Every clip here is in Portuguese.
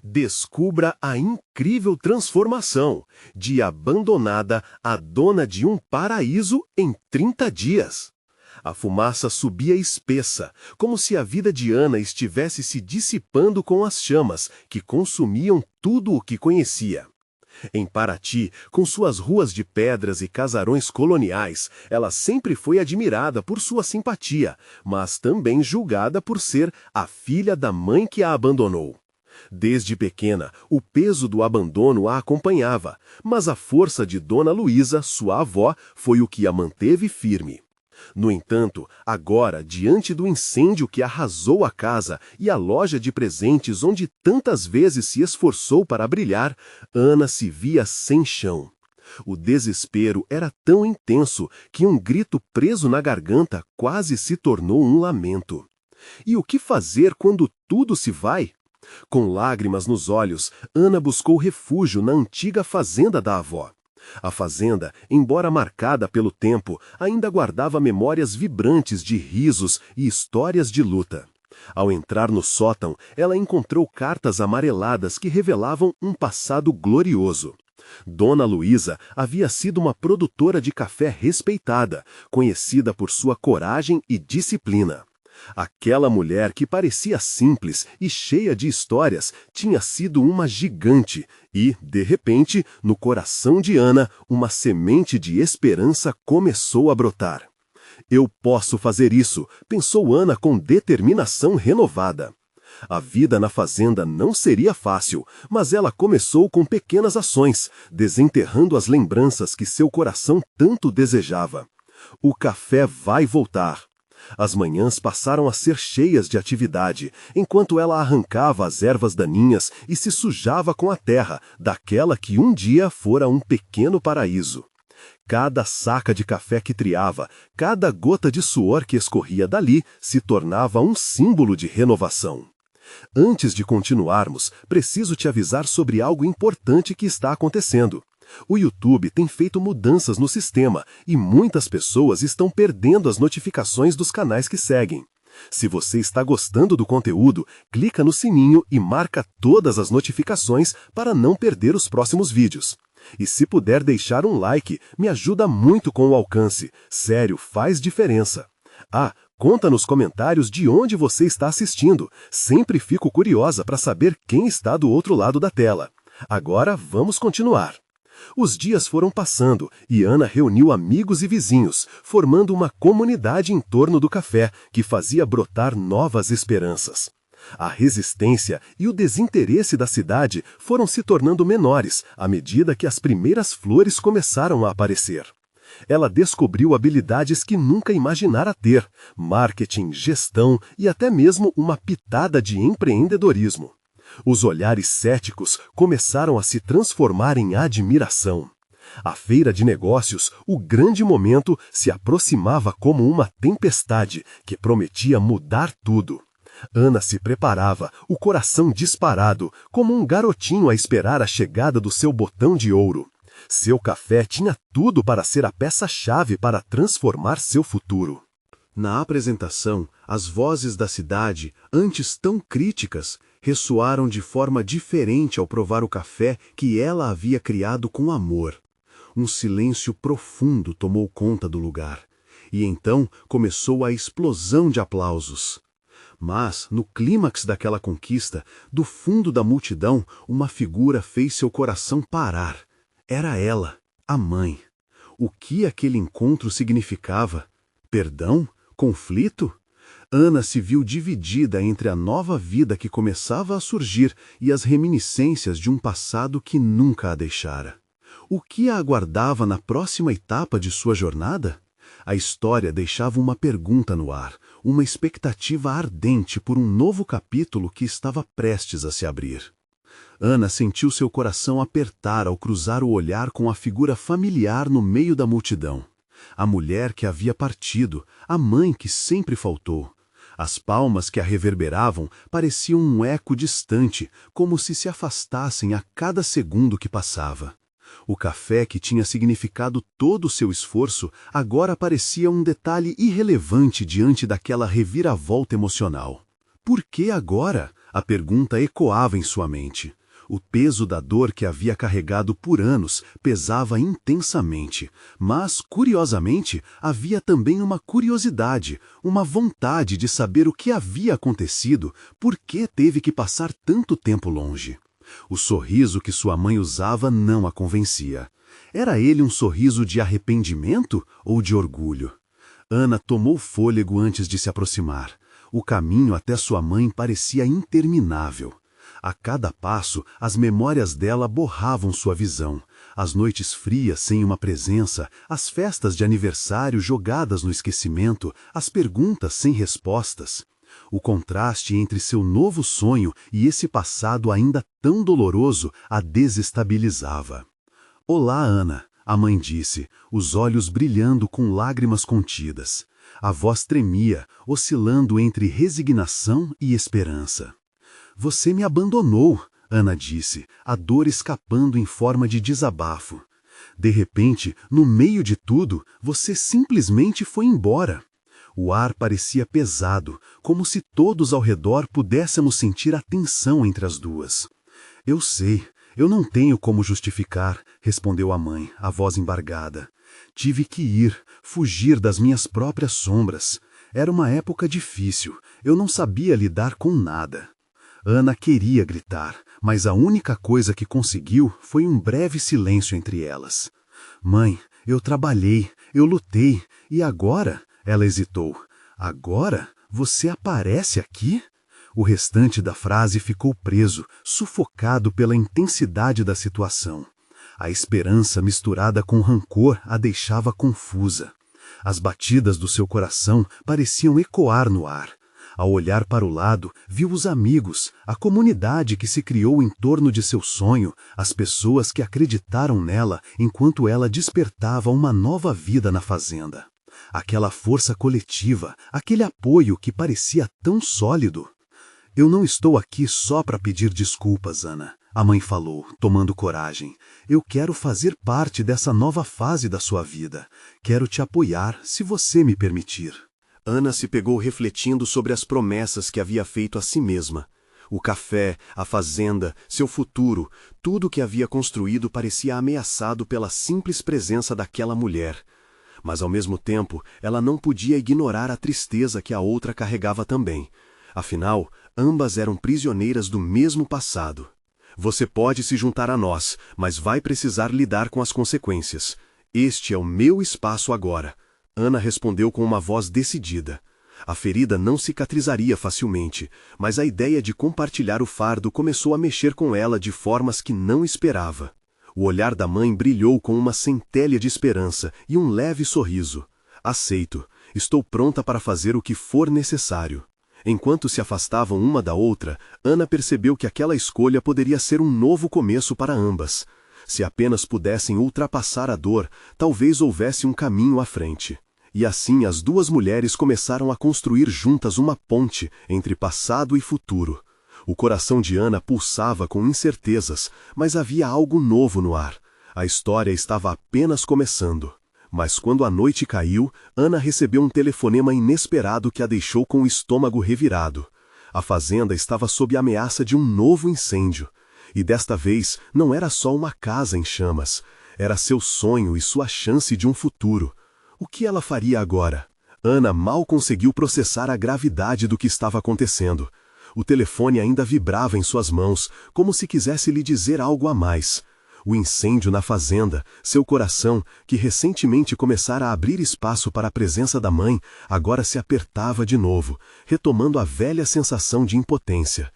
Descubra a incrível transformação de abandonada a dona de um paraíso em 30 dias. A fumaça subia espessa, como se a vida de Ana estivesse se dissipando com as chamas que consumiam tudo o que conhecia. Em Paraty, com suas ruas de pedras e casarões coloniais, ela sempre foi admirada por sua simpatia, mas também julgada por ser a filha da mãe que a abandonou. Desde pequena, o peso do abandono a acompanhava, mas a força de Dona Luísa, sua avó, foi o que a manteve firme. No entanto, agora, diante do incêndio que arrasou a casa e a loja de presentes onde tantas vezes se esforçou para brilhar, Ana se via sem chão. O desespero era tão intenso que um grito preso na garganta quase se tornou um lamento. E o que fazer quando tudo se vai? Com lágrimas nos olhos, Ana buscou refúgio na antiga fazenda da avó. A fazenda, embora marcada pelo tempo, ainda guardava memórias vibrantes de risos e histórias de luta. Ao entrar no sótão, ela encontrou cartas amareladas que revelavam um passado glorioso. Dona Luísa havia sido uma produtora de café respeitada, conhecida por sua coragem e disciplina. Aquela mulher que parecia simples e cheia de histórias tinha sido uma gigante e, de repente, no coração de Ana, uma semente de esperança começou a brotar. Eu posso fazer isso, pensou Ana com determinação renovada. A vida na fazenda não seria fácil, mas ela começou com pequenas ações, desenterrando as lembranças que seu coração tanto desejava. O café vai voltar. As manhãs passaram a ser cheias de atividade, enquanto ela arrancava as ervas daninhas e se sujava com a terra, daquela que um dia fora um pequeno paraíso. Cada saca de café que triava, cada gota de suor que escorria dali, se tornava um símbolo de renovação. Antes de continuarmos, preciso te avisar sobre algo importante que está acontecendo. O YouTube tem feito mudanças no sistema e muitas pessoas estão perdendo as notificações dos canais que seguem. Se você está gostando do conteúdo, clica no sininho e marca todas as notificações para não perder os próximos vídeos. E se puder deixar um like, me ajuda muito com o alcance. Sério, faz diferença. Conta nos comentários de onde você está assistindo. Sempre fico curiosa para saber quem está do outro lado da tela. Agora vamos continuar. Os dias foram passando e Ana reuniu amigos e vizinhos, formando uma comunidade em torno do café que fazia brotar novas esperanças. A resistência e o desinteresse da cidade foram se tornando menores à medida que as primeiras flores começaram a aparecer. Ela descobriu habilidades que nunca imaginara ter: marketing, gestão e até mesmo uma pitada de empreendedorismo. Os olhares céticos começaram a se transformar em admiração. A feira de negócios, o grande momento, se aproximava como uma tempestade que prometia mudar tudo. Ana se preparava, o coração disparado, como um garotinho a esperar a chegada do seu botão de ouro. Seu café tinha tudo para ser a peça-chave para transformar seu futuro. Na apresentação, as vozes da cidade, antes tão críticas, ressoaram de forma diferente ao provar o café que ela havia criado com amor. Um silêncio profundo tomou conta do lugar, e então começou a explosão de aplausos. Mas, no clímax daquela conquista, do fundo da multidão, uma figura fez seu coração parar. Era ela, a mãe. O que aquele encontro significava? Perdão? Conflito? Ana se viu dividida entre a nova vida que começava a surgir e as reminiscências de um passado que nunca a deixara. O que a aguardava na próxima etapa de sua jornada? A história deixava uma pergunta no ar, uma expectativa ardente por um novo capítulo que estava prestes a se abrir. Ana sentiu seu coração apertar ao cruzar o olhar com a figura familiar no meio da multidão. A mulher que havia partido, a mãe que sempre faltou. As palmas que a reverberavam pareciam um eco distante, como se afastassem a cada segundo que passava. O café que tinha significado todo o seu esforço agora parecia um detalhe irrelevante diante daquela reviravolta emocional. Por que agora? A pergunta ecoava em sua mente. O peso da dor que havia carregado por anos pesava intensamente, mas, curiosamente, havia também uma curiosidade, uma vontade de saber o que havia acontecido, por que teve que passar tanto tempo longe. O sorriso que sua mãe usava não a convencia. Era ele um sorriso de arrependimento ou de orgulho? Ana tomou fôlego antes de se aproximar. O caminho até sua mãe parecia interminável. A cada passo, as memórias dela borravam sua visão. As noites frias sem uma presença, as festas de aniversário jogadas no esquecimento, as perguntas sem respostas. O contraste entre seu novo sonho e esse passado ainda tão doloroso a desestabilizava. "Olá, Ana", a mãe disse, os olhos brilhando com lágrimas contidas. A voz tremia, oscilando entre resignação e esperança. "Você me abandonou", Ana disse, a dor escapando em forma de desabafo. "De repente, no meio de tudo, você simplesmente foi embora." O ar parecia pesado, como se todos ao redor pudéssemos sentir a tensão entre as duas. "Eu sei, eu não tenho como justificar", respondeu a mãe, a voz embargada. "Tive que ir, fugir das minhas próprias sombras. Era uma época difícil, eu não sabia lidar com nada." Ana queria gritar, mas a única coisa que conseguiu foi um breve silêncio entre elas. "Mãe, eu trabalhei, eu lutei, e agora?" Ela hesitou. "Agora? Você aparece aqui?" O restante da frase ficou preso, sufocado pela intensidade da situação. A esperança misturada com rancor a deixava confusa. As batidas do seu coração pareciam ecoar no ar. Ao olhar para o lado, viu os amigos, a comunidade que se criou em torno de seu sonho, as pessoas que acreditaram nela enquanto ela despertava uma nova vida na fazenda. Aquela força coletiva, aquele apoio que parecia tão sólido. "Eu não estou aqui só para pedir desculpas, Ana", a mãe falou, tomando coragem. "Eu quero fazer parte dessa nova fase da sua vida. Quero te apoiar, se você me permitir." Ana se pegou refletindo sobre as promessas que havia feito a si mesma. O café, a fazenda, seu futuro, tudo o que havia construído parecia ameaçado pela simples presença daquela mulher. Mas ao mesmo tempo, ela não podia ignorar a tristeza que a outra carregava também. Afinal, ambas eram prisioneiras do mesmo passado. "Você pode se juntar a nós, mas vai precisar lidar com as consequências. Este é o meu espaço agora." Ana respondeu com uma voz decidida. A ferida não cicatrizaria facilmente, mas a ideia de compartilhar o fardo começou a mexer com ela de formas que não esperava. O olhar da mãe brilhou com uma centelha de esperança e um leve sorriso. "Aceito. Estou pronta para fazer o que for necessário." Enquanto se afastavam uma da outra, Ana percebeu que aquela escolha poderia ser um novo começo para ambas. Se apenas pudessem ultrapassar a dor, talvez houvesse um caminho à frente. E assim as duas mulheres começaram a construir juntas uma ponte entre passado e futuro. O coração de Ana pulsava com incertezas, mas havia algo novo no ar. A história estava apenas começando. Mas quando a noite caiu, Ana recebeu um telefonema inesperado que a deixou com o estômago revirado. A fazenda estava sob ameaça de um novo incêndio. E desta vez não era só uma casa em chamas, era seu sonho e sua chance de um futuro. O que ela faria agora? Ana mal conseguiu processar a gravidade do que estava acontecendo. O telefone ainda vibrava em suas mãos, como se quisesse lhe dizer algo a mais. O incêndio na fazenda, seu coração, que recentemente começara a abrir espaço para a presença da mãe, agora se apertava de novo, retomando a velha sensação de impotência.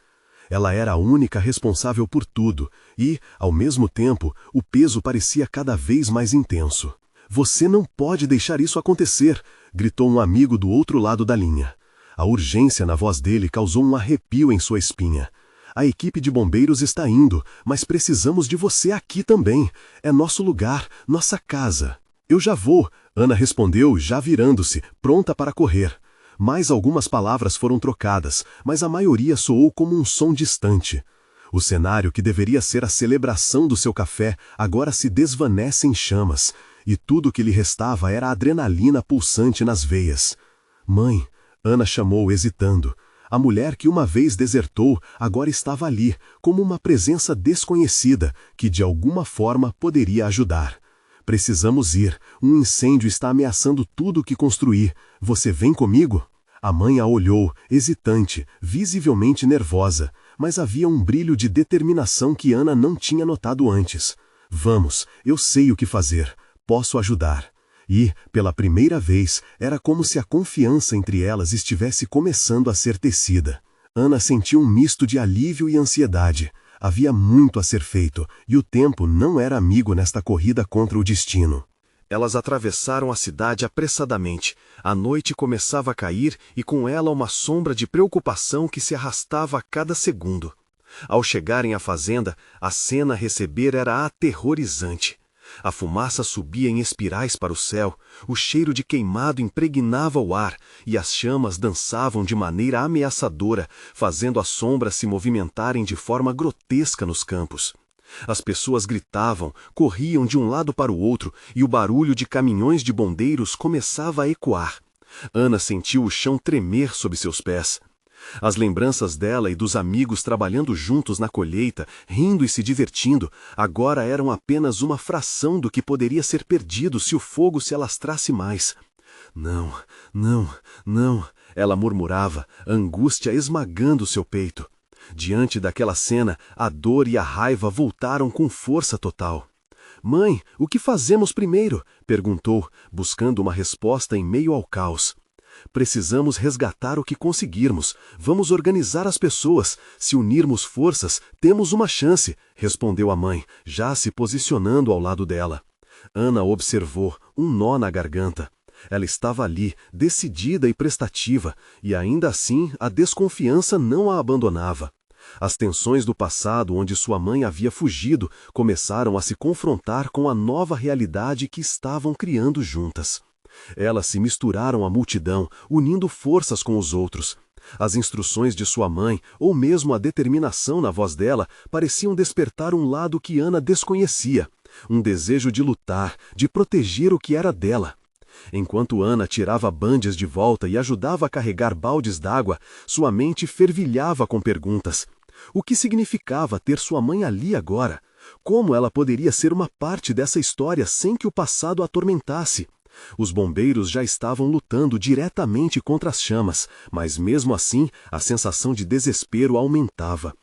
Ela era a única responsável por tudo, e, ao mesmo tempo, o peso parecia cada vez mais intenso. "Você não pode deixar isso acontecer", gritou um amigo do outro lado da linha. A urgência na voz dele causou um arrepio em sua espinha. "A equipe de bombeiros está indo, mas precisamos de você aqui também. É nosso lugar, nossa casa." "Eu já vou", Ana respondeu, já virando-se, pronta para correr. Mais algumas palavras foram trocadas, mas a maioria soou como um som distante. O cenário que deveria ser a celebração do seu café agora se desvanece em chamas, e tudo o que lhe restava era a adrenalina pulsante nas veias. "Mãe", Ana chamou hesitando. A mulher que uma vez desertou agora estava ali, como uma presença desconhecida que de alguma forma poderia ajudar. Precisamos ir. Um incêndio está ameaçando tudo o que construí. Você vem comigo? A mãe a olhou, hesitante, visivelmente nervosa, mas havia um brilho de determinação que Ana não tinha notado antes. Vamos, eu sei o que fazer. Posso ajudar. E, pela primeira vez, era como se a confiança entre elas estivesse começando a ser tecida. Ana sentiu um misto de alívio e ansiedade. Havia muito a ser feito, e o tempo não era amigo nesta corrida contra o destino. Elas atravessaram a cidade apressadamente. A noite começava a cair e com ela uma sombra de preocupação que se arrastava a cada segundo. Ao chegarem à fazenda, a cena a receber era aterrorizante. A fumaça subia em espirais para o céu, o cheiro de queimado impregnava o ar e as chamas dançavam de maneira ameaçadora, fazendo as sombras se movimentarem de forma grotesca nos campos. As pessoas gritavam, corriam de um lado para o outro e o barulho de caminhões de bombeiros começava a ecoar. Ana sentiu o chão tremer sob seus pés. As lembranças dela e dos amigos trabalhando juntos na colheita, rindo e se divertindo, agora eram apenas uma fração do que poderia ser perdido se o fogo se alastrasse mais. Não, não, não, ela murmurava, a angústia esmagando seu peito. Diante daquela cena, a dor e a raiva voltaram com força total. Mãe, o que fazemos primeiro? Perguntou, buscando uma resposta em meio ao caos. Precisamos resgatar o que conseguirmos. Vamos organizar as pessoas. Se unirmos forças, temos uma chance, respondeu a mãe, já se posicionando ao lado dela. Ana observou, um nó na garganta. Ela estava ali, decidida e prestativa, e ainda assim a desconfiança não a abandonava. As tensões do passado, onde sua mãe havia fugido, começaram a se confrontar com a nova realidade que estavam criando juntas. Elas se misturaram à multidão, unindo forças com os outros. As instruções de sua mãe, ou mesmo a determinação na voz dela, pareciam despertar um lado que Ana desconhecia, um desejo de lutar, de proteger o que era dela. Enquanto Ana tirava bandes de volta e ajudava a carregar baldes d'água, sua mente fervilhava com perguntas. O que significava ter sua mãe ali agora? Como ela poderia ser uma parte dessa história sem que o passado a atormentasse? Os bombeiros já estavam lutando diretamente contra as chamas, mas mesmo assim a sensação de desespero aumentava.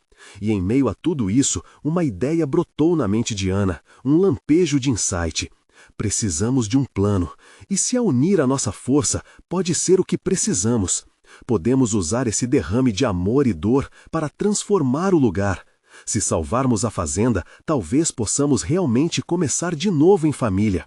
E em meio a tudo isso, uma ideia brotou na mente de Ana, um lampejo de insight. Precisamos de um plano, e se a unir a nossa força, pode ser o que precisamos. Podemos usar esse derrame de amor e dor para transformar o lugar. Se salvarmos a fazenda, talvez possamos realmente começar de novo em família.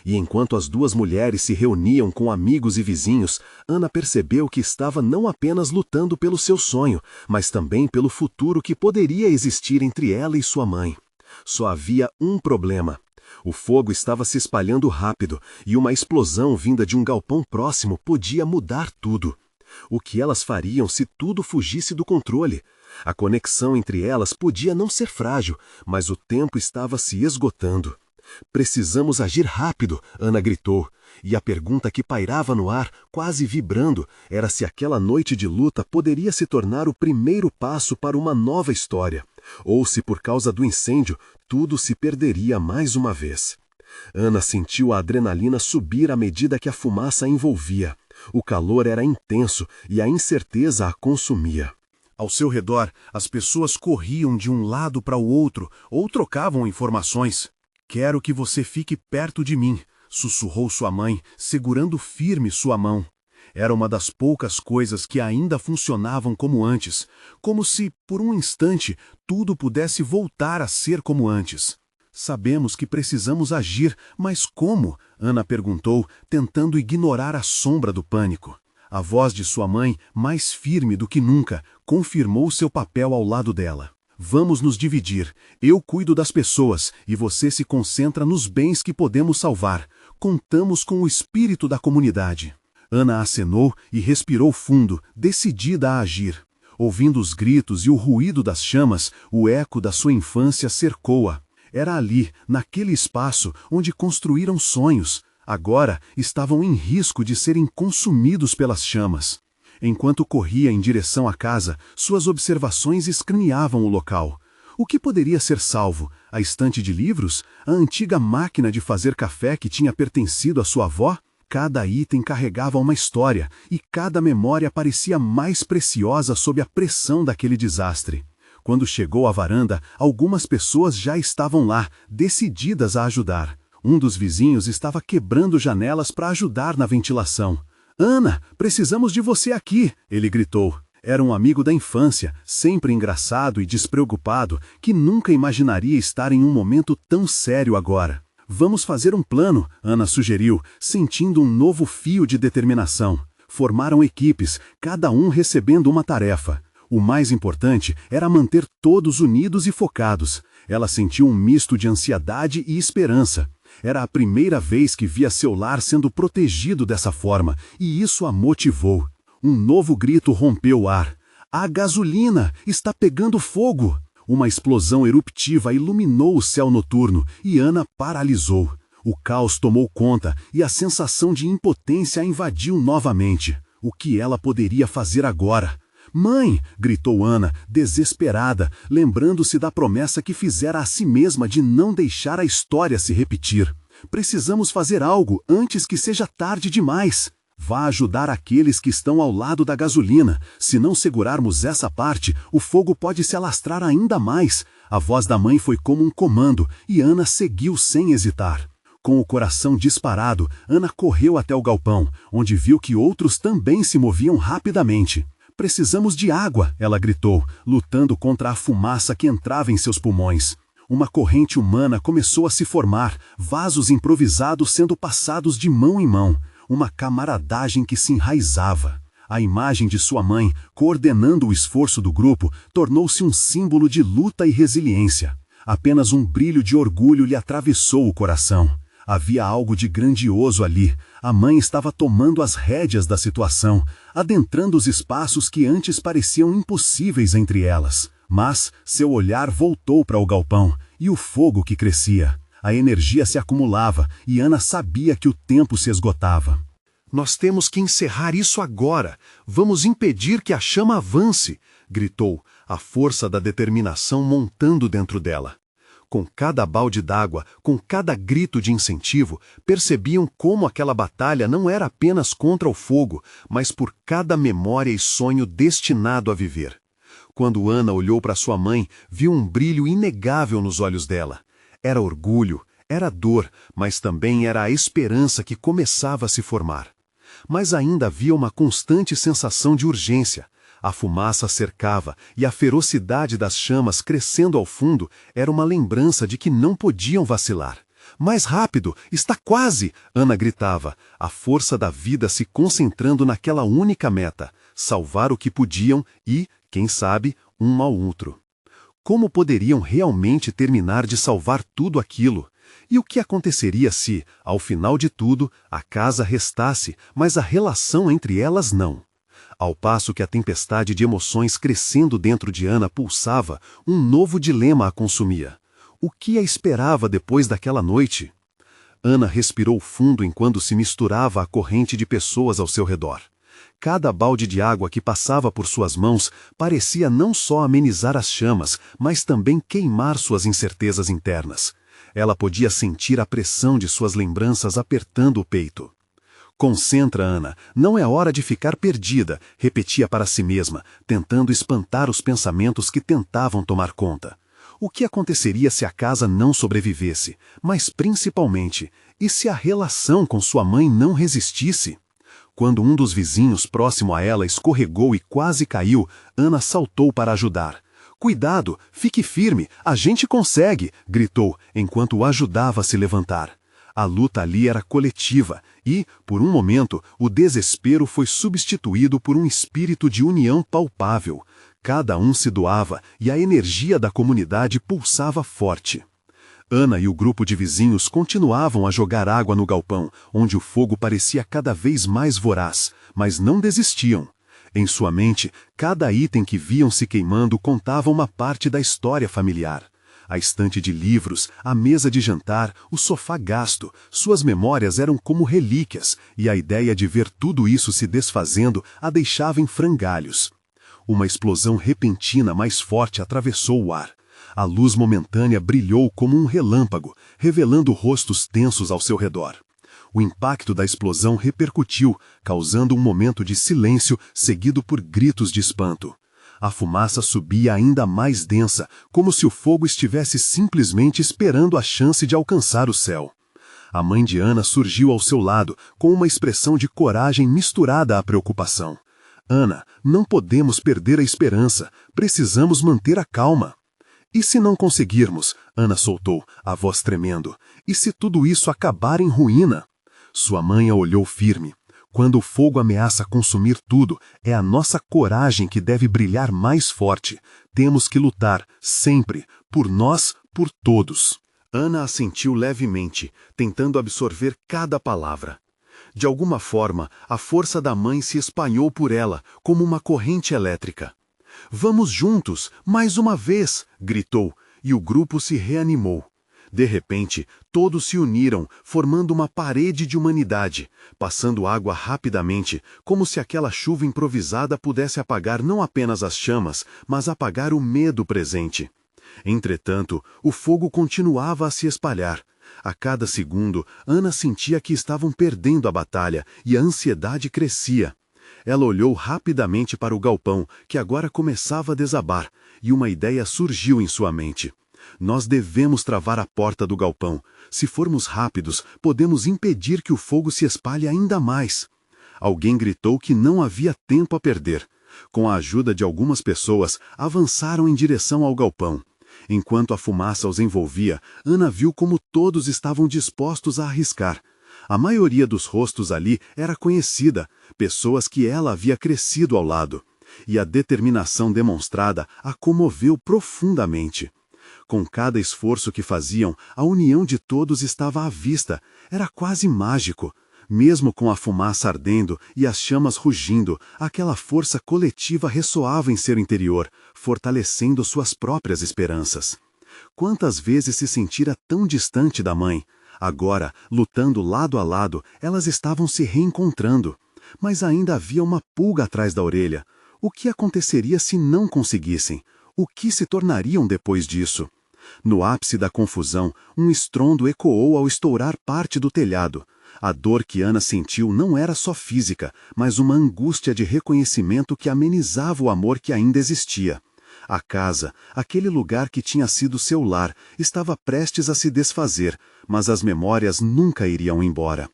E enquanto as duas mulheres se reuniam com amigos e vizinhos, Ana percebeu que estava não apenas lutando pelo seu sonho, mas também pelo futuro que poderia existir entre ela e sua mãe. Só havia um problema. O fogo estava se espalhando rápido, e uma explosão vinda de um galpão próximo podia mudar tudo. O que elas fariam se tudo fugisse do controle? A conexão entre elas podia não ser frágil, mas o tempo estava se esgotando. Precisamos agir rápido, Ana gritou, e a pergunta que pairava no ar, quase vibrando, era se aquela noite de luta poderia se tornar o primeiro passo para uma nova história, ou se por causa do incêndio tudo se perderia mais uma vez. Ana sentiu a adrenalina subir à medida que a fumaça a envolvia. O calor era intenso e a incerteza a consumia. Ao seu redor, as pessoas corriam de um lado para o outro ou trocavam informações. «Quero que você fique perto de mim», sussurrou sua mãe, segurando firme sua mão. Era uma das poucas coisas que ainda funcionavam como antes, como se, por um instante, tudo pudesse voltar a ser como antes. «Sabemos que precisamos agir, mas como?» Ana perguntou, tentando ignorar a sombra do pânico. A voz de sua mãe, mais firme do que nunca, confirmou seu papel ao lado dela. «Vamos nos dividir. Eu cuido das pessoas e você se concentra nos bens que podemos salvar. Contamos com o espírito da comunidade». Ana acenou e respirou fundo, decidida a agir. Ouvindo os gritos e o ruído das chamas, o eco da sua infância cercou-a. Era ali, naquele espaço, onde construíram sonhos. Agora estavam em risco de serem consumidos pelas chamas. Enquanto corria em direção à casa, suas observações escaneavam o local. O que poderia ser salvo? A estante de livros? A antiga máquina de fazer café que tinha pertencido à sua avó? Cada item carregava uma história, e cada memória parecia mais preciosa sob a pressão daquele desastre. Quando chegou à varanda, algumas pessoas já estavam lá, decididas a ajudar. Um dos vizinhos estava quebrando janelas para ajudar na ventilação. "Ana, precisamos de você aqui!" ele gritou. Era um amigo da infância, sempre engraçado e despreocupado, que nunca imaginaria estar em um momento tão sério agora. "Vamos fazer um plano", Ana sugeriu, sentindo um novo fio de determinação. Formaram equipes, cada um recebendo uma tarefa. O mais importante era manter todos unidos e focados. Ela sentiu um misto de ansiedade e esperança. Era a primeira vez que via seu lar sendo protegido dessa forma, e isso a motivou. Um novo grito rompeu o ar. "A gasolina está pegando fogo!" Uma explosão eruptiva iluminou o céu noturno e Ana paralisou. O caos tomou conta e a sensação de impotência a invadiu novamente. O que ela poderia fazer agora? "Mãe!" gritou Ana, desesperada, lembrando-se da promessa que fizera a si mesma de não deixar a história se repetir. "Precisamos fazer algo antes que seja tarde demais. Vá ajudar aqueles que estão ao lado da gasolina. Se não segurarmos essa parte, o fogo pode se alastrar ainda mais." A voz da mãe foi como um comando, e Ana seguiu sem hesitar. Com o coração disparado, Ana correu até o galpão, onde viu que outros também se moviam rapidamente. "Precisamos de água!" ela gritou, lutando contra a fumaça que entrava em seus pulmões. Uma corrente humana começou a se formar, vasos improvisados sendo passados de mão em mão. Uma camaradagem que se enraizava. A imagem de sua mãe, coordenando o esforço do grupo, tornou-se um símbolo de luta e resiliência. Apenas um brilho de orgulho lhe atravessou o coração. Havia algo de grandioso ali. A mãe estava tomando as rédeas da situação, adentrando os espaços que antes pareciam impossíveis entre elas. Mas seu olhar voltou para o galpão, e o fogo que crescia. A energia se acumulava, e Ana sabia que o tempo se esgotava. "Nós temos que encerrar isso agora. Vamos impedir que a chama avance", gritou, a força da determinação montando dentro dela. Com cada balde d'água, com cada grito de incentivo, percebiam como aquela batalha não era apenas contra o fogo, mas por cada memória e sonho destinado a viver. Quando Ana olhou para sua mãe, viu um brilho inegável nos olhos dela. Era orgulho, era dor, mas também era a esperança que começava a se formar. Mas ainda havia uma constante sensação de urgência. A fumaça cercava e a ferocidade das chamas crescendo ao fundo era uma lembrança de que não podiam vacilar. "Mais rápido! Está quase!" Ana gritava, a força da vida se concentrando naquela única meta, salvar o que podiam e, quem sabe, um ao outro. Como poderiam realmente terminar de salvar tudo aquilo? E o que aconteceria se, ao final de tudo, a casa restasse, mas a relação entre elas não? Ao passo que a tempestade de emoções crescendo dentro de Ana pulsava, um novo dilema a consumia. O que a esperava depois daquela noite? Ana respirou fundo enquanto se misturava à corrente de pessoas ao seu redor. Cada balde de água que passava por suas mãos parecia não só amenizar as chamas, mas também queimar suas incertezas internas. Ela podia sentir a pressão de suas lembranças apertando o peito. "Concentra, Ana, não é hora de ficar perdida", repetia para si mesma, tentando espantar os pensamentos que tentavam tomar conta. O que aconteceria se a casa não sobrevivesse? Mas principalmente, e se a relação com sua mãe não resistisse? Quando um dos vizinhos próximo a ela escorregou e quase caiu, Ana saltou para ajudar. "Cuidado, fique firme, a gente consegue", gritou, enquanto o ajudava a se levantar. A luta ali era coletiva e, por um momento, o desespero foi substituído por um espírito de união palpável. Cada um se doava e a energia da comunidade pulsava forte. Ana e o grupo de vizinhos continuavam a jogar água no galpão, onde o fogo parecia cada vez mais voraz, mas não desistiam. Em sua mente, cada item que viam se queimando contava uma parte da história familiar. A estante de livros, a mesa de jantar, o sofá gasto, suas memórias eram como relíquias, e a ideia de ver tudo isso se desfazendo a deixava em frangalhos. Uma explosão repentina mais forte atravessou o ar. A luz momentânea brilhou como um relâmpago, revelando rostos tensos ao seu redor. O impacto da explosão repercutiu, causando um momento de silêncio seguido por gritos de espanto. A fumaça subia ainda mais densa, como se o fogo estivesse simplesmente esperando a chance de alcançar o céu. A mãe de Ana surgiu ao seu lado, com uma expressão de coragem misturada à preocupação. Ana, não podemos perder a esperança, precisamos manter a calma. E se não conseguirmos? Ana soltou, a voz tremendo. E se tudo isso acabar em ruína? Sua mãe a olhou firme. Quando o fogo ameaça consumir tudo, é a nossa coragem que deve brilhar mais forte. Temos que lutar, sempre, por nós, por todos. Ana assentiu levemente, tentando absorver cada palavra. De alguma forma, a força da mãe se espalhou por ela, como uma corrente elétrica. "Vamos juntos, mais uma vez!" gritou, e o grupo se reanimou. De repente, todos se uniram, formando uma parede de humanidade, passando água rapidamente, como se aquela chuva improvisada pudesse apagar não apenas as chamas, mas apagar o medo presente. Entretanto, o fogo continuava a se espalhar. A cada segundo, Ana sentia que estavam perdendo a batalha, e a ansiedade crescia. Ela olhou rapidamente para o galpão, que agora começava a desabar, e uma ideia surgiu em sua mente. Nós devemos travar a porta do galpão. Se formos rápidos, podemos impedir que o fogo se espalhe ainda mais. Alguém gritou que não havia tempo a perder. Com a ajuda de algumas pessoas, avançaram em direção ao galpão. Enquanto a fumaça os envolvia, Ana viu como todos estavam dispostos a arriscar. A maioria dos rostos ali era conhecida, pessoas que ela havia crescido ao lado. E a determinação demonstrada a comoveu profundamente. Com cada esforço que faziam, a união de todos estava à vista. Era quase mágico. Mesmo com a fumaça ardendo e as chamas rugindo, aquela força coletiva ressoava em seu interior, fortalecendo suas próprias esperanças. Quantas vezes se sentira tão distante da mãe? Agora, lutando lado a lado, elas estavam se reencontrando. Mas ainda havia uma pulga atrás da orelha. O que aconteceria se não conseguissem? O que se tornariam depois disso? No ápice da confusão, um estrondo ecoou ao estourar parte do telhado. A dor que Ana sentiu não era só física, mas uma angústia de reconhecimento que amenizava o amor que ainda existia. A casa, aquele lugar que tinha sido seu lar, estava prestes a se desfazer, mas as memórias nunca iriam embora.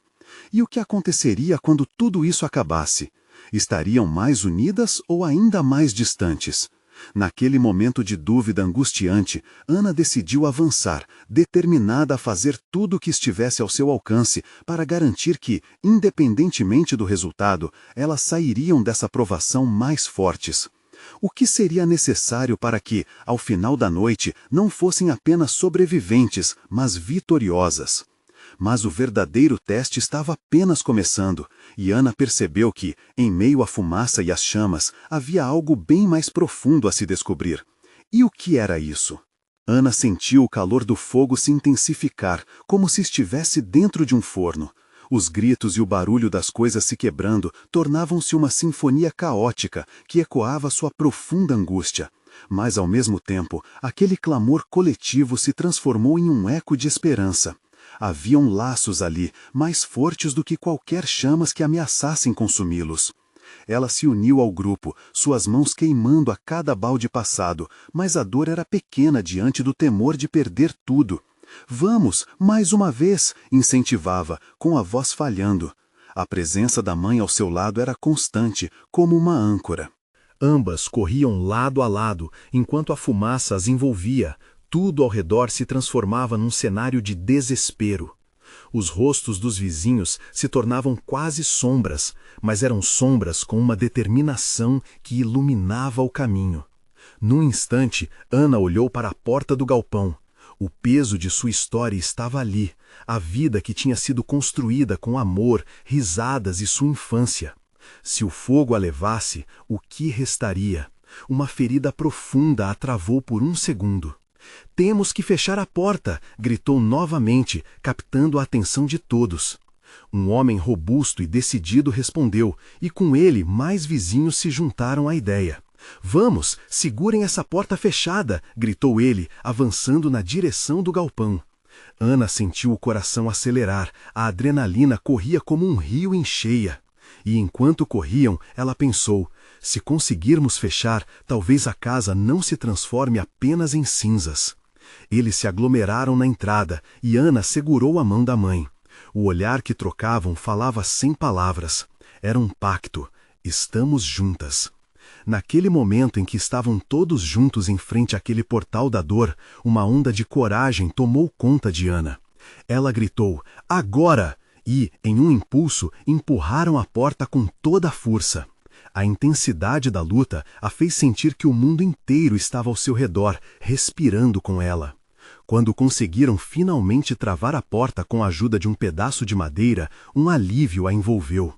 E o que aconteceria quando tudo isso acabasse? Estariam mais unidas ou ainda mais distantes? Naquele momento de dúvida angustiante, Ana decidiu avançar, determinada a fazer tudo o que estivesse ao seu alcance para garantir que, independentemente do resultado, elas sairiam dessa provação mais fortes. O que seria necessário para que, ao final da noite, não fossem apenas sobreviventes, mas vitoriosas? Mas o verdadeiro teste estava apenas começando, e Ana percebeu que, em meio à fumaça e às chamas, havia algo bem mais profundo a se descobrir. E o que era isso? Ana sentiu o calor do fogo se intensificar, como se estivesse dentro de um forno. Os gritos e o barulho das coisas se quebrando tornavam-se uma sinfonia caótica que ecoava sua profunda angústia. Mas, ao mesmo tempo, aquele clamor coletivo se transformou em um eco de esperança. Haviam laços ali, mais fortes do que qualquer chamas que ameaçassem consumi-los. Ela se uniu ao grupo, suas mãos queimando a cada balde passado, mas a dor era pequena diante do temor de perder tudo. "Vamos, mais uma vez!" incentivava, com a voz falhando. A presença da mãe ao seu lado era constante, como uma âncora. Ambas corriam lado a lado, enquanto a fumaça as envolvia. Tudo ao redor se transformava num cenário de desespero. Os rostos dos vizinhos se tornavam quase sombras, mas eram sombras com uma determinação que iluminava o caminho. Num instante, Ana olhou para a porta do galpão. O peso de sua história estava ali, a vida que tinha sido construída com amor, risadas e sua infância. Se o fogo a levasse, o que restaria? Uma ferida profunda a travou por um segundo. Temos que fechar a porta, gritou novamente, captando a atenção de todos. Um homem robusto e decidido respondeu, e com ele mais vizinhos se juntaram à ideia. Vamos, segurem essa porta fechada, gritou ele, avançando na direção do galpão. Ana sentiu o coração acelerar, a adrenalina corria como um rio em cheia. E enquanto corriam, ela pensou, se conseguirmos fechar, talvez a casa não se transforme apenas em cinzas. Eles se aglomeraram na entrada e Ana segurou a mão da mãe. O olhar que trocavam falava sem palavras. Era um pacto. Estamos juntas. Naquele momento em que estavam todos juntos em frente àquele portal da dor, uma onda de coragem tomou conta de Ana. Ela gritou, agora! E, em um impulso, empurraram a porta com toda a força. A intensidade da luta a fez sentir que o mundo inteiro estava ao seu redor, respirando com ela. Quando conseguiram finalmente travar a porta com a ajuda de um pedaço de madeira, um alívio a envolveu.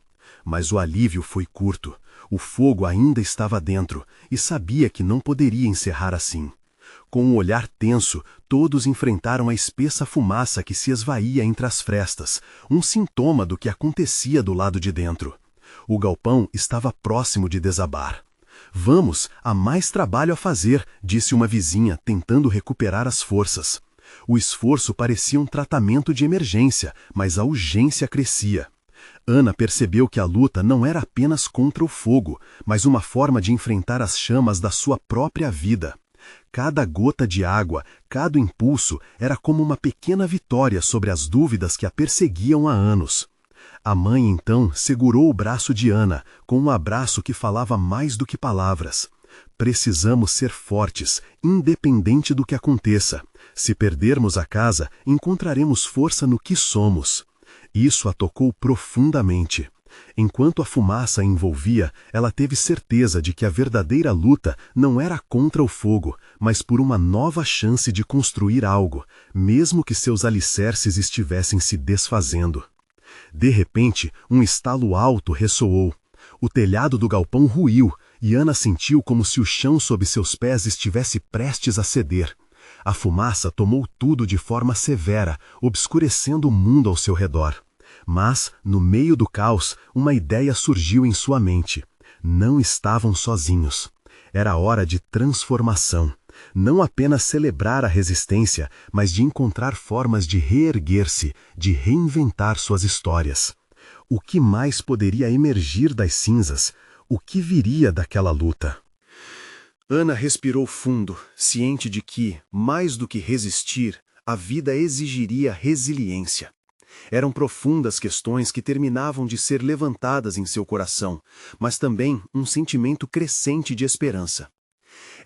Mas o alívio foi curto. O fogo ainda estava dentro, e sabia que não poderia encerrar assim. Com um olhar tenso, todos enfrentaram a espessa fumaça que se esvaía entre as frestas, um sintoma do que acontecia do lado de dentro. O galpão estava próximo de desabar. Vamos, há mais trabalho a fazer, disse uma vizinha, tentando recuperar as forças. O esforço parecia um tratamento de emergência, mas a urgência crescia. Ana percebeu que a luta não era apenas contra o fogo, mas uma forma de enfrentar as chamas da sua própria vida. Cada gota de água, cada impulso, era como uma pequena vitória sobre as dúvidas que a perseguiam há anos. A mãe, então, segurou o braço de Ana, com um abraço que falava mais do que palavras. Precisamos ser fortes, independente do que aconteça. Se perdermos a casa, encontraremos força no que somos. Isso a tocou profundamente. Enquanto a fumaça a envolvia, ela teve certeza de que a verdadeira luta não era contra o fogo, mas por uma nova chance de construir algo, mesmo que seus alicerces estivessem se desfazendo. De repente, um estalo alto ressoou. O telhado do galpão ruiu, e Ana sentiu como se o chão sob seus pés estivesse prestes a ceder. A fumaça tomou tudo de forma severa, obscurecendo o mundo ao seu redor. Mas, no meio do caos, uma ideia surgiu em sua mente. Não estavam sozinhos. Era hora de transformação. Não apenas celebrar a resistência, mas de encontrar formas de reerguer-se, de reinventar suas histórias. O que mais poderia emergir das cinzas? O que viria daquela luta? Ana respirou fundo, ciente de que, mais do que resistir, a vida exigiria resiliência. Eram profundas questões que terminavam de ser levantadas em seu coração, mas também um sentimento crescente de esperança.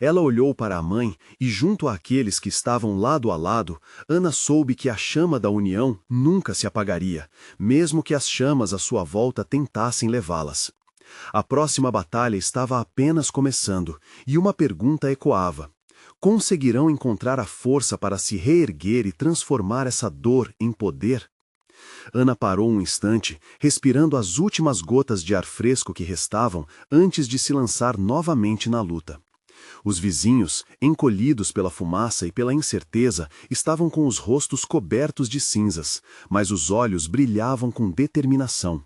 Ela olhou para a mãe e, junto àqueles que estavam lado a lado, Ana soube que a chama da união nunca se apagaria, mesmo que as chamas à sua volta tentassem levá-las. A próxima batalha estava apenas começando, e uma pergunta ecoava. Conseguirão encontrar a força para se reerguer e transformar essa dor em poder? Ana parou um instante, respirando as últimas gotas de ar fresco que restavam antes de se lançar novamente na luta. Os vizinhos, encolhidos pela fumaça e pela incerteza, estavam com os rostos cobertos de cinzas, mas os olhos brilhavam com determinação.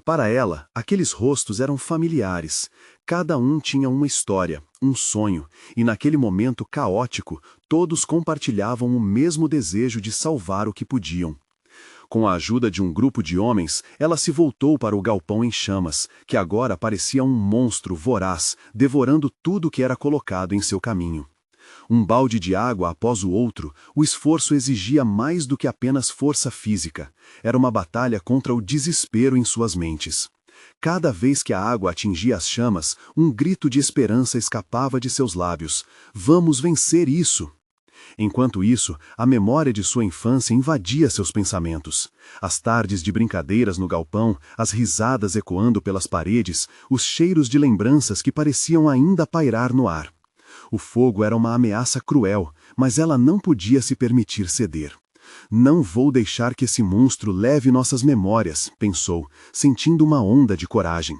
Para ela, aqueles rostos eram familiares. Cada um tinha uma história, um sonho, e naquele momento caótico, todos compartilhavam o mesmo desejo de salvar o que podiam. Com a ajuda de um grupo de homens, ela se voltou para o galpão em chamas, que agora parecia um monstro voraz, devorando tudo que era colocado em seu caminho. Um balde de água após o outro, o esforço exigia mais do que apenas força física. Era uma batalha contra o desespero em suas mentes. Cada vez que a água atingia as chamas, um grito de esperança escapava de seus lábios. Vamos vencer isso! Enquanto isso, a memória de sua infância invadia seus pensamentos. As tardes de brincadeiras no galpão, as risadas ecoando pelas paredes, os cheiros de lembranças que pareciam ainda pairar no ar. O fogo era uma ameaça cruel, mas ela não podia se permitir ceder. Não vou deixar que esse monstro leve nossas memórias, pensou, sentindo uma onda de coragem.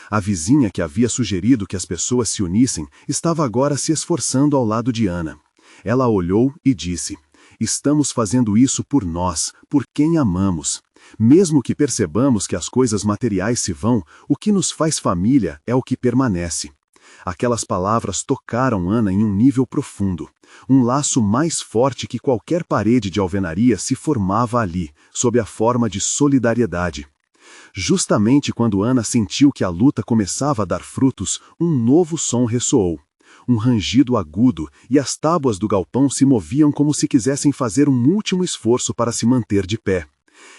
A vizinha que havia sugerido que as pessoas se unissem estava agora se esforçando ao lado de Ana. Ela olhou e disse: estamos fazendo isso por nós, por quem amamos. Mesmo que percebamos que as coisas materiais se vão, o que nos faz família é o que permanece. Aquelas palavras tocaram Ana em um nível profundo. Um laço mais forte que qualquer parede de alvenaria se formava ali, sob a forma de solidariedade. Justamente quando Ana sentiu que a luta começava a dar frutos, um novo som ressoou. Um rangido agudo, e as tábuas do galpão se moviam como se quisessem fazer um último esforço para se manter de pé.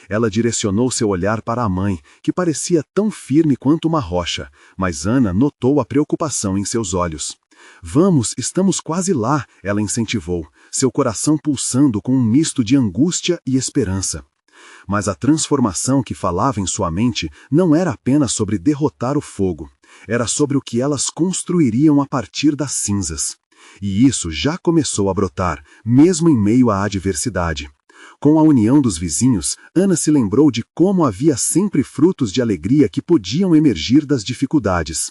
Ela direcionou seu olhar para a mãe, que parecia tão firme quanto uma rocha, mas Ana notou a preocupação em seus olhos. Vamos, estamos quase lá, ela incentivou, seu coração pulsando com um misto de angústia e esperança. Mas a transformação que falava em sua mente não era apenas sobre derrotar o fogo, era sobre o que elas construiriam a partir das cinzas. E isso já começou a brotar, mesmo em meio à adversidade. Com a união dos vizinhos, Ana se lembrou de como havia sempre frutos de alegria que podiam emergir das dificuldades.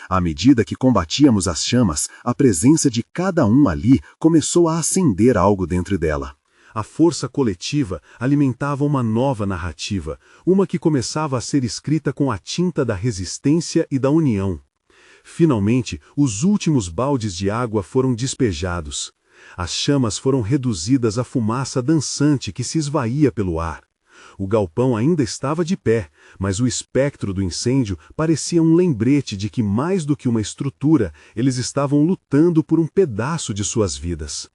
À medida que combatíamos as chamas, a presença de cada um ali começou a acender algo dentro dela. A força coletiva alimentava uma nova narrativa, uma que começava a ser escrita com a tinta da resistência e da união. Finalmente, os últimos baldes de água foram despejados. As chamas foram reduzidas à fumaça dançante que se esvaía pelo ar. O galpão ainda estava de pé, mas o espectro do incêndio parecia um lembrete de que, mais do que uma estrutura, eles estavam lutando por um pedaço de suas vidas.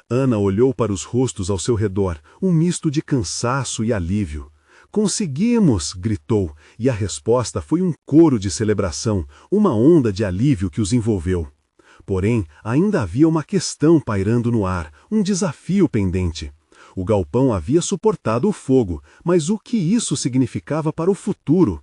Ana olhou para os rostos ao seu redor, um misto de cansaço e alívio. "Conseguimos!" gritou, e a resposta foi um coro de celebração, uma onda de alívio que os envolveu. Porém, ainda havia uma questão pairando no ar, um desafio pendente. O galpão havia suportado o fogo, mas o que isso significava para o futuro?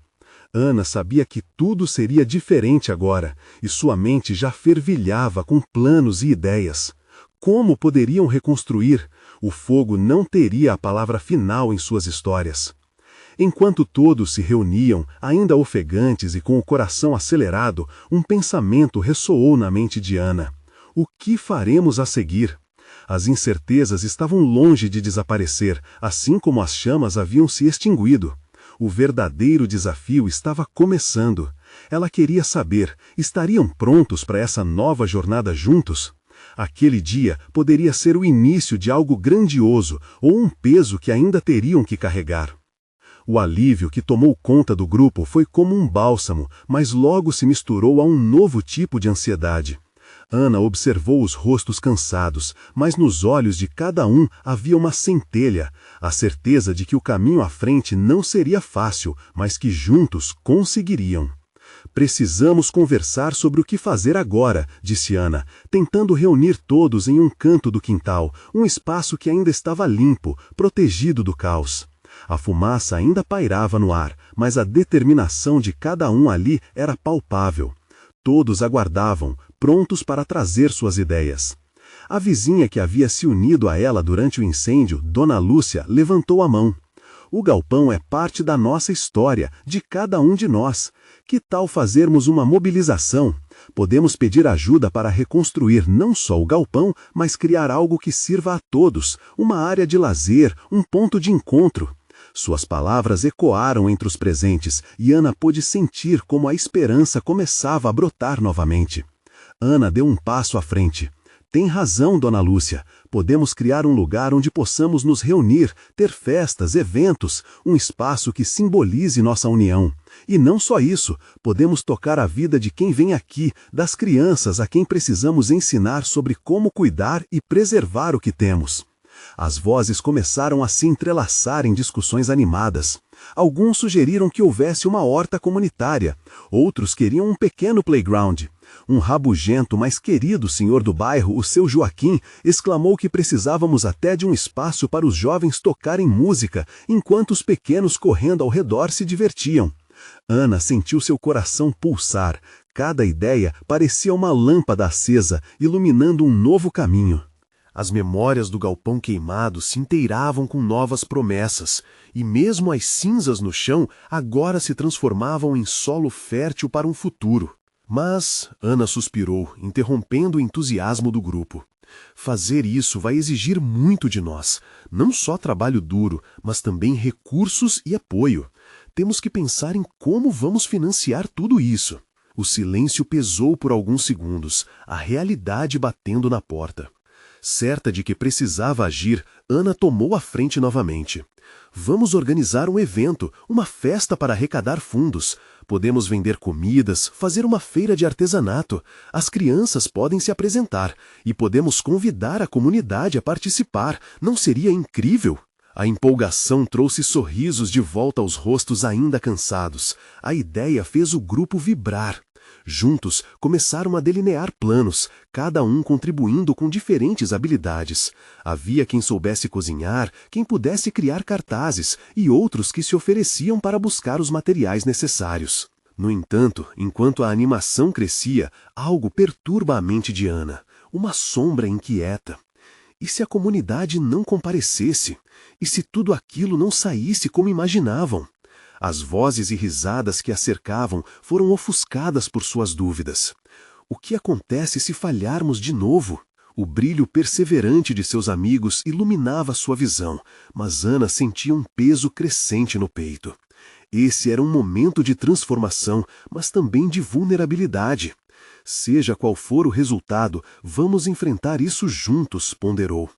Ana sabia que tudo seria diferente agora, e sua mente já fervilhava com planos e ideias. Como poderiam reconstruir? O fogo não teria a palavra final em suas histórias. Enquanto todos se reuniam, ainda ofegantes e com o coração acelerado, um pensamento ressoou na mente de Ana. O que faremos a seguir? As incertezas estavam longe de desaparecer, assim como as chamas haviam se extinguido. O verdadeiro desafio estava começando. Ela queria saber, estariam prontos para essa nova jornada juntos? Aquele dia poderia ser o início de algo grandioso ou um peso que ainda teriam que carregar. O alívio que tomou conta do grupo foi como um bálsamo, mas logo se misturou a um novo tipo de ansiedade. Ana observou os rostos cansados, mas nos olhos de cada um havia uma centelha, a certeza de que o caminho à frente não seria fácil, mas que juntos conseguiriam. "Precisamos conversar sobre o que fazer agora", disse Ana, tentando reunir todos em um canto do quintal, um espaço que ainda estava limpo, protegido do caos. A fumaça ainda pairava no ar, mas a determinação de cada um ali era palpável. Todos aguardavam, prontos para trazer suas ideias. A vizinha que havia se unido a ela durante o incêndio, Dona Lúcia, levantou a mão. "O galpão é parte da nossa história, de cada um de nós. Que tal fazermos uma mobilização? Podemos pedir ajuda para reconstruir não só o galpão, mas criar algo que sirva a todos, uma área de lazer, um ponto de encontro." Suas palavras ecoaram entre os presentes, e Ana pôde sentir como a esperança começava a brotar novamente. Ana deu um passo à frente. "Tem razão, Dona Lúcia. Podemos criar um lugar onde possamos nos reunir, ter festas, eventos, um espaço que simbolize nossa união. E não só isso, podemos tocar a vida de quem vem aqui, das crianças a quem precisamos ensinar sobre como cuidar e preservar o que temos." As vozes começaram a se entrelaçar em discussões animadas. Alguns sugeriram que houvesse uma horta comunitária, outros queriam um pequeno playground. Um rabugento, mas querido senhor do bairro, o seu Joaquim, exclamou que precisávamos até de um espaço para os jovens tocarem música, enquanto os pequenos correndo ao redor se divertiam. Ana sentiu seu coração pulsar. Cada ideia parecia uma lâmpada acesa, iluminando um novo caminho. As memórias do galpão queimado se inteiravam com novas promessas, e mesmo as cinzas no chão agora se transformavam em solo fértil para um futuro. Mas Ana suspirou, interrompendo o entusiasmo do grupo. Fazer isso vai exigir muito de nós, não só trabalho duro, mas também recursos e apoio. Temos que pensar em como vamos financiar tudo isso. O silêncio pesou por alguns segundos, a realidade batendo na porta. Certa de que precisava agir, Ana tomou a frente novamente. Vamos organizar um evento, uma festa para arrecadar fundos. Podemos vender comidas, fazer uma feira de artesanato. As crianças podem se apresentar e podemos convidar a comunidade a participar. Não seria incrível? A empolgação trouxe sorrisos de volta aos rostos ainda cansados. A ideia fez o grupo vibrar. Juntos, começaram a delinear planos, cada um contribuindo com diferentes habilidades. Havia quem soubesse cozinhar, quem pudesse criar cartazes e outros que se ofereciam para buscar os materiais necessários. No entanto, enquanto a animação crescia, algo perturba a mente de Ana, uma sombra inquieta. E se a comunidade não comparecesse? E se tudo aquilo não saísse como imaginavam? As vozes e risadas que a cercavam foram ofuscadas por suas dúvidas. O que acontece se falharmos de novo? O brilho perseverante de seus amigos iluminava sua visão, mas Ana sentia um peso crescente no peito. Esse era um momento de transformação, mas também de vulnerabilidade. Seja qual for o resultado, vamos enfrentar isso juntos, ponderou.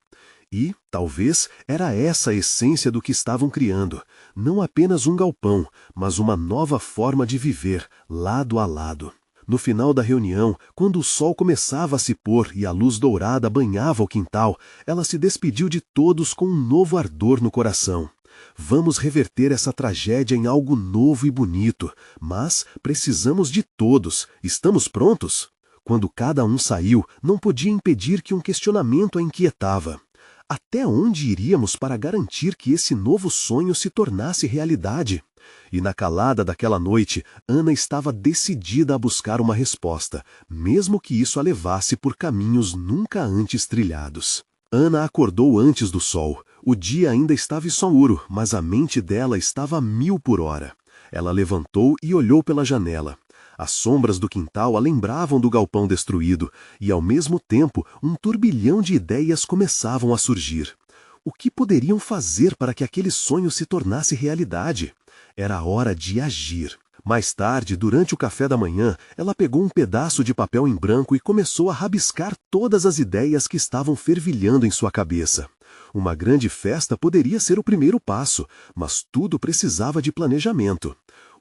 E, talvez, era essa a essência do que estavam criando. Não apenas um galpão, mas uma nova forma de viver, lado a lado. No final da reunião, quando o sol começava a se pôr e a luz dourada banhava o quintal, ela se despediu de todos com um novo ardor no coração. Vamos reverter essa tragédia em algo novo e bonito, mas precisamos de todos. Estamos prontos? Quando cada um saiu, não podia impedir que um questionamento a inquietava. Até onde iríamos para garantir que esse novo sonho se tornasse realidade? E na calada daquela noite, Ana estava decidida a buscar uma resposta, mesmo que isso a levasse por caminhos nunca antes trilhados. Ana acordou antes do sol. O dia ainda estava escuro, mas a mente dela estava a 1000 por hora. Ela levantou e olhou pela janela. As sombras do quintal a lembravam do galpão destruído, e ao mesmo tempo um turbilhão de ideias começavam a surgir. O que poderiam fazer para que aquele sonho se tornasse realidade? Era hora de agir. Mais tarde, durante o café da manhã, ela pegou um pedaço de papel em branco e começou a rabiscar todas as ideias que estavam fervilhando em sua cabeça. Uma grande festa poderia ser o primeiro passo, mas tudo precisava de planejamento.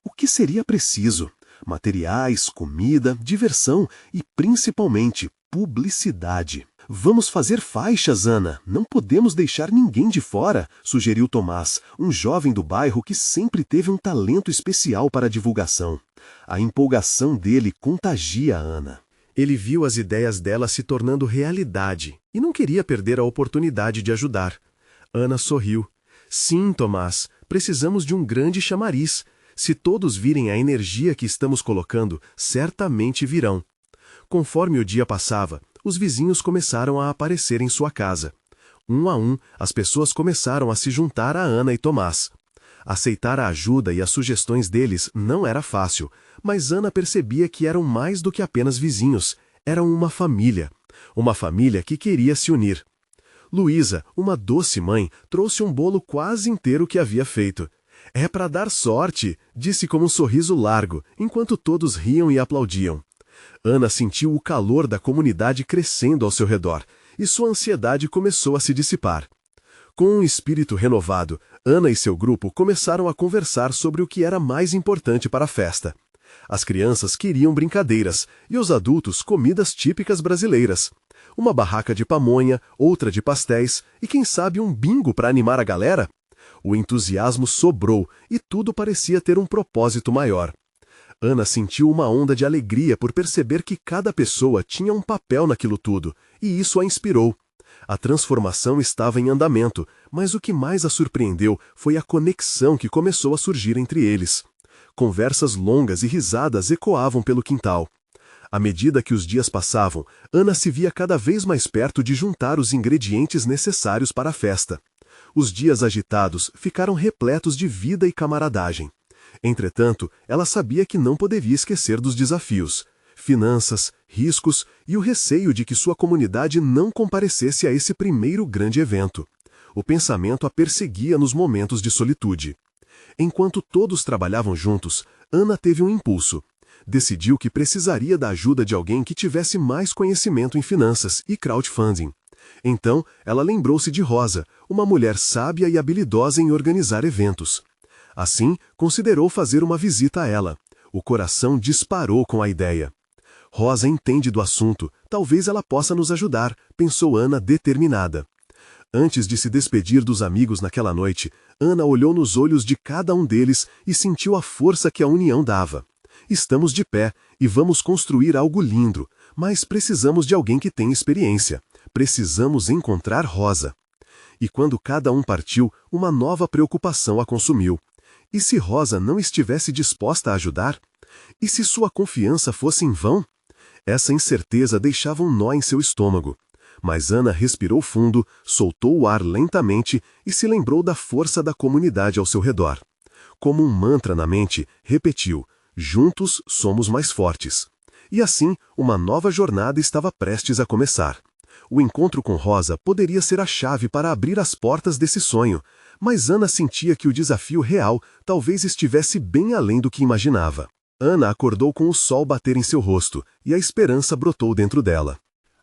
O que seria preciso? Materiais, comida, diversão e, principalmente, publicidade. Vamos fazer faixas, Ana. Não podemos deixar ninguém de fora, sugeriu Tomás, um jovem do bairro que sempre teve um talento especial para a divulgação. A empolgação dele contagia a Ana. Ele viu as ideias dela se tornando realidade e não queria perder a oportunidade de ajudar. Ana sorriu. Sim, Tomás, precisamos de um grande chamariz. Se todos virem a energia que estamos colocando, certamente virão. Conforme o dia passava, os vizinhos começaram a aparecer em sua casa. Um a um, as pessoas começaram a se juntar a Ana e Tomás. Aceitar a ajuda e as sugestões deles não era fácil, mas Ana percebia que eram mais do que apenas vizinhos. Eram uma família. Uma família que queria se unir. Luísa, uma doce mãe, trouxe um bolo quase inteiro que havia feito. É para dar sorte, disse com um sorriso largo, enquanto todos riam e aplaudiam. Ana sentiu o calor da comunidade crescendo ao seu redor, e sua ansiedade começou a se dissipar. Com um espírito renovado, Ana e seu grupo começaram a conversar sobre o que era mais importante para a festa. As crianças queriam brincadeiras, e os adultos comidas típicas brasileiras. Uma barraca de pamonha, outra de pastéis, e quem sabe um bingo para animar a galera? O entusiasmo sobrou e tudo parecia ter um propósito maior. Ana sentiu uma onda de alegria por perceber que cada pessoa tinha um papel naquilo tudo, e isso a inspirou. A transformação estava em andamento, mas o que mais a surpreendeu foi a conexão que começou a surgir entre eles. Conversas longas e risadas ecoavam pelo quintal. À medida que os dias passavam, Ana se via cada vez mais perto de juntar os ingredientes necessários para a festa. Os dias agitados ficaram repletos de vida e camaradagem. Entretanto, ela sabia que não poderia esquecer dos desafios. finanças, riscos e o receio de que sua comunidade não comparecesse a esse primeiro grande evento. O pensamento a perseguia nos momentos de solitude. Enquanto todos trabalhavam juntos, Ana teve um impulso. Decidiu que precisaria da ajuda de alguém que tivesse mais conhecimento em finanças e crowdfunding. Então, ela lembrou-se de Rosa, uma mulher sábia e habilidosa em organizar eventos. Assim, considerou fazer uma visita a ela. O coração disparou com a ideia. Rosa entende do assunto, talvez ela possa nos ajudar, pensou Ana determinada. Antes de se despedir dos amigos naquela noite, Ana olhou nos olhos de cada um deles e sentiu a força que a união dava. Estamos de pé e vamos construir algo lindo, mas precisamos de alguém que tenha experiência. Precisamos encontrar Rosa. E quando cada um partiu, uma nova preocupação a consumiu. E se Rosa não estivesse disposta a ajudar? E se sua confiança fosse em vão? Essa incerteza deixava um nó em seu estômago. Mas Ana respirou fundo, soltou o ar lentamente e se lembrou da força da comunidade ao seu redor. Como um mantra na mente, repetiu: juntos somos mais fortes. E assim, uma nova jornada estava prestes a começar. O encontro com Rosa poderia ser a chave para abrir as portas desse sonho, mas Ana sentia que o desafio real talvez estivesse bem além do que imaginava. Ana acordou com o sol bater em seu rosto e a esperança brotou dentro dela.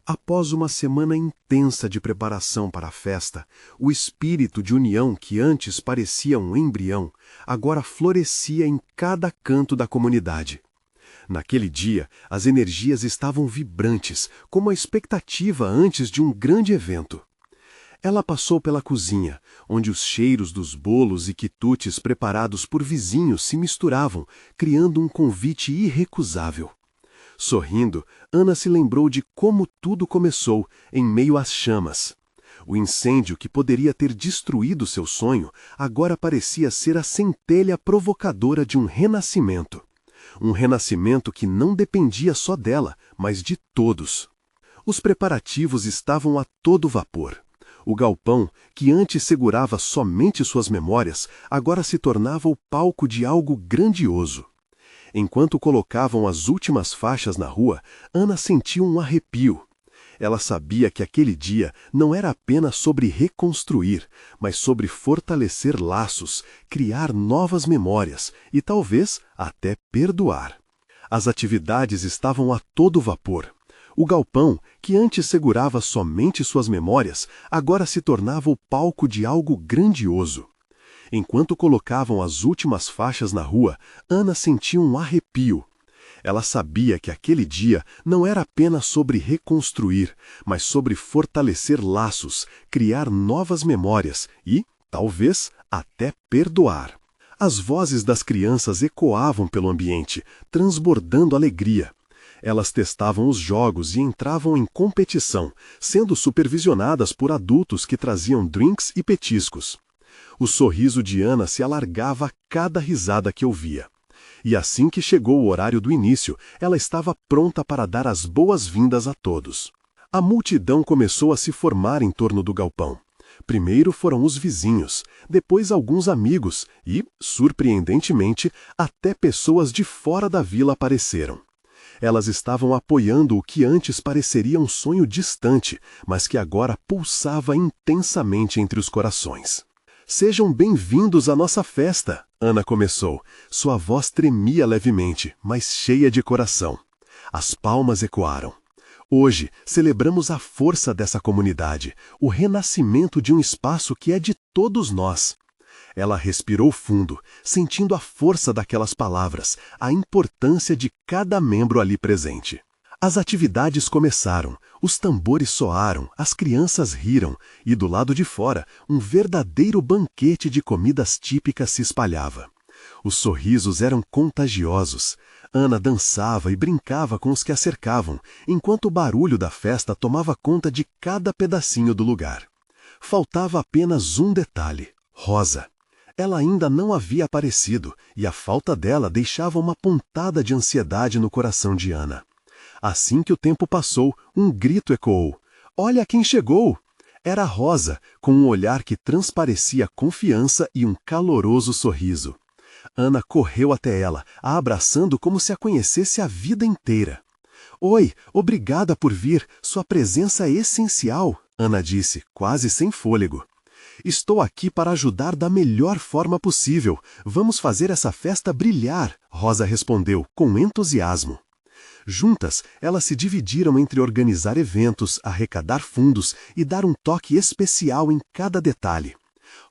Após uma semana intensa de preparação para a festa, o espírito de união que antes parecia um embrião, agora florescia em cada canto da comunidade. Naquele dia, as energias estavam vibrantes, como a expectativa antes de um grande evento. Ela passou pela cozinha, onde os cheiros dos bolos e quitutes preparados por vizinhos se misturavam, criando um convite irrecusável. Sorrindo, Ana se lembrou de como tudo começou, em meio às chamas. O incêndio que poderia ter destruído seu sonho, agora parecia ser a centelha provocadora de um renascimento. Um renascimento que não dependia só dela, mas de todos. Os preparativos estavam a todo vapor. O galpão, que antes segurava somente suas memórias, agora se tornava o palco de algo grandioso. Enquanto colocavam as últimas faixas na rua, Ana sentiu um arrepio. Ela sabia que aquele dia não era apenas sobre reconstruir, mas sobre fortalecer laços, criar novas memórias e talvez até perdoar. As atividades estavam a todo vapor. O galpão, que antes segurava somente suas memórias, agora se tornava o palco de algo grandioso. Enquanto colocavam as últimas faixas na rua, Ana sentiu um arrepio. Ela sabia que aquele dia não era apenas sobre reconstruir, mas sobre fortalecer laços, criar novas memórias e, talvez, até perdoar. As vozes das crianças ecoavam pelo ambiente, transbordando alegria. Elas testavam os jogos e entravam em competição, sendo supervisionadas por adultos que traziam drinks e petiscos. O sorriso de Ana se alargava a cada risada que ouvia. E assim que chegou o horário do início, ela estava pronta para dar as boas-vindas a todos. A multidão começou a se formar em torno do galpão. Primeiro foram os vizinhos, depois alguns amigos e, surpreendentemente, até pessoas de fora da vila apareceram. Elas estavam apoiando o que antes pareceria um sonho distante, mas que agora pulsava intensamente entre os corações. Sejam bem-vindos à nossa festa, Ana começou. Sua voz tremia levemente, mas cheia de coração. As palmas ecoaram. Hoje, celebramos a força dessa comunidade, o renascimento de um espaço que é de todos nós. Ela respirou fundo, sentindo a força daquelas palavras, a importância de cada membro ali presente. As atividades começaram, os tambores soaram, as crianças riram, e do lado de fora, um verdadeiro banquete de comidas típicas se espalhava. Os sorrisos eram contagiosos. Ana dançava e brincava com os que a cercavam, enquanto o barulho da festa tomava conta de cada pedacinho do lugar. Faltava apenas um detalhe: Rosa. Ela ainda não havia aparecido, e a falta dela deixava uma pontada de ansiedade no coração de Ana. Assim que o tempo passou, um grito ecoou. Olha quem chegou! Era Rosa, com um olhar que transparecia confiança e um caloroso sorriso. Ana correu até ela, a abraçando como se a conhecesse a vida inteira. Oi, obrigada por vir. Sua presença é essencial, Ana disse, quase sem fôlego. Estou aqui para ajudar da melhor forma possível. Vamos fazer essa festa brilhar, Rosa respondeu, com entusiasmo. Juntas, elas se dividiram entre organizar eventos, arrecadar fundos e dar um toque especial em cada detalhe.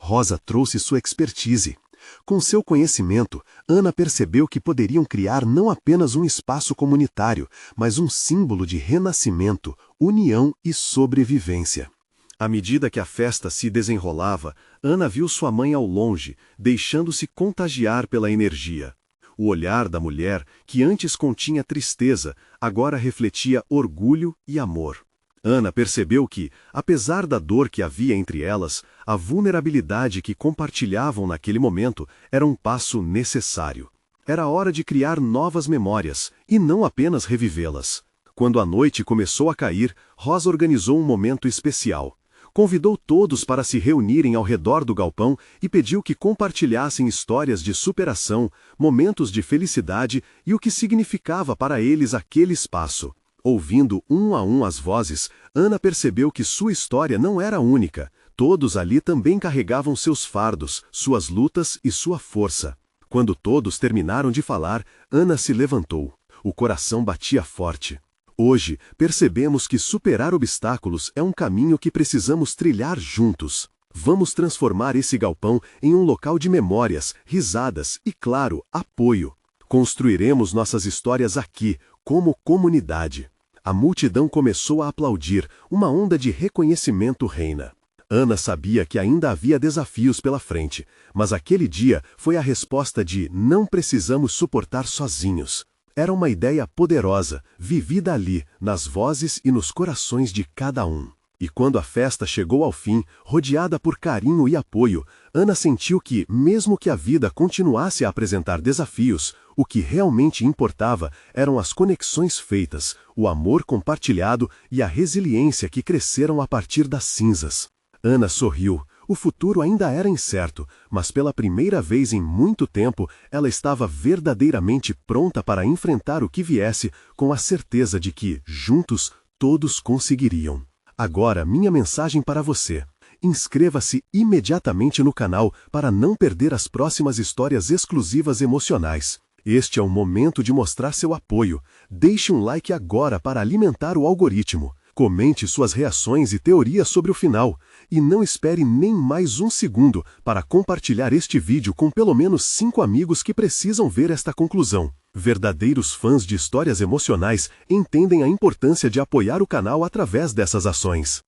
Rosa trouxe sua expertise. Com seu conhecimento, Ana percebeu que poderiam criar não apenas um espaço comunitário, mas um símbolo de renascimento, união e sobrevivência. À medida que a festa se desenrolava, Ana viu sua mãe ao longe, deixando-se contagiar pela energia. O olhar da mulher, que antes continha tristeza, agora refletia orgulho e amor. Ana percebeu que, apesar da dor que havia entre elas, a vulnerabilidade que compartilhavam naquele momento era um passo necessário. Era hora de criar novas memórias, e não apenas revivê-las. Quando a noite começou a cair, Rosa organizou um momento especial. Convidou todos para se reunirem ao redor do galpão e pediu que compartilhassem histórias de superação, momentos de felicidade e o que significava para eles aquele espaço. Ouvindo um a um as vozes, Ana percebeu que sua história não era única. Todos ali também carregavam seus fardos, suas lutas e sua força. Quando todos terminaram de falar, Ana se levantou. O coração batia forte. Hoje, percebemos que superar obstáculos é um caminho que precisamos trilhar juntos. Vamos transformar esse galpão em um local de memórias, risadas e, claro, apoio. Construiremos nossas histórias aqui, como comunidade. A multidão começou a aplaudir, uma onda de reconhecimento reina. Ana sabia que ainda havia desafios pela frente, mas aquele dia foi a resposta de não precisamos suportar sozinhos. Era uma ideia poderosa, vivida ali, nas vozes e nos corações de cada um. E quando a festa chegou ao fim, rodeada por carinho e apoio, Ana sentiu que, mesmo que a vida continuasse a apresentar desafios, o que realmente importava eram as conexões feitas, o amor compartilhado e a resiliência que cresceram a partir das cinzas. Ana sorriu. O futuro ainda era incerto, mas pela primeira vez em muito tempo, ela estava verdadeiramente pronta para enfrentar o que viesse, com a certeza de que, juntos, todos conseguiriam. Agora, minha mensagem para você. Inscreva-se imediatamente no canal para não perder as próximas histórias exclusivas emocionais. Este é o momento de mostrar seu apoio. Deixe um like agora para alimentar o algoritmo. Comente suas reações e teorias sobre o final. E não espere nem mais um segundo para compartilhar este vídeo com pelo menos 5 amigos que precisam ver esta conclusão. Verdadeiros fãs de histórias emocionais entendem a importância de apoiar o canal através dessas ações.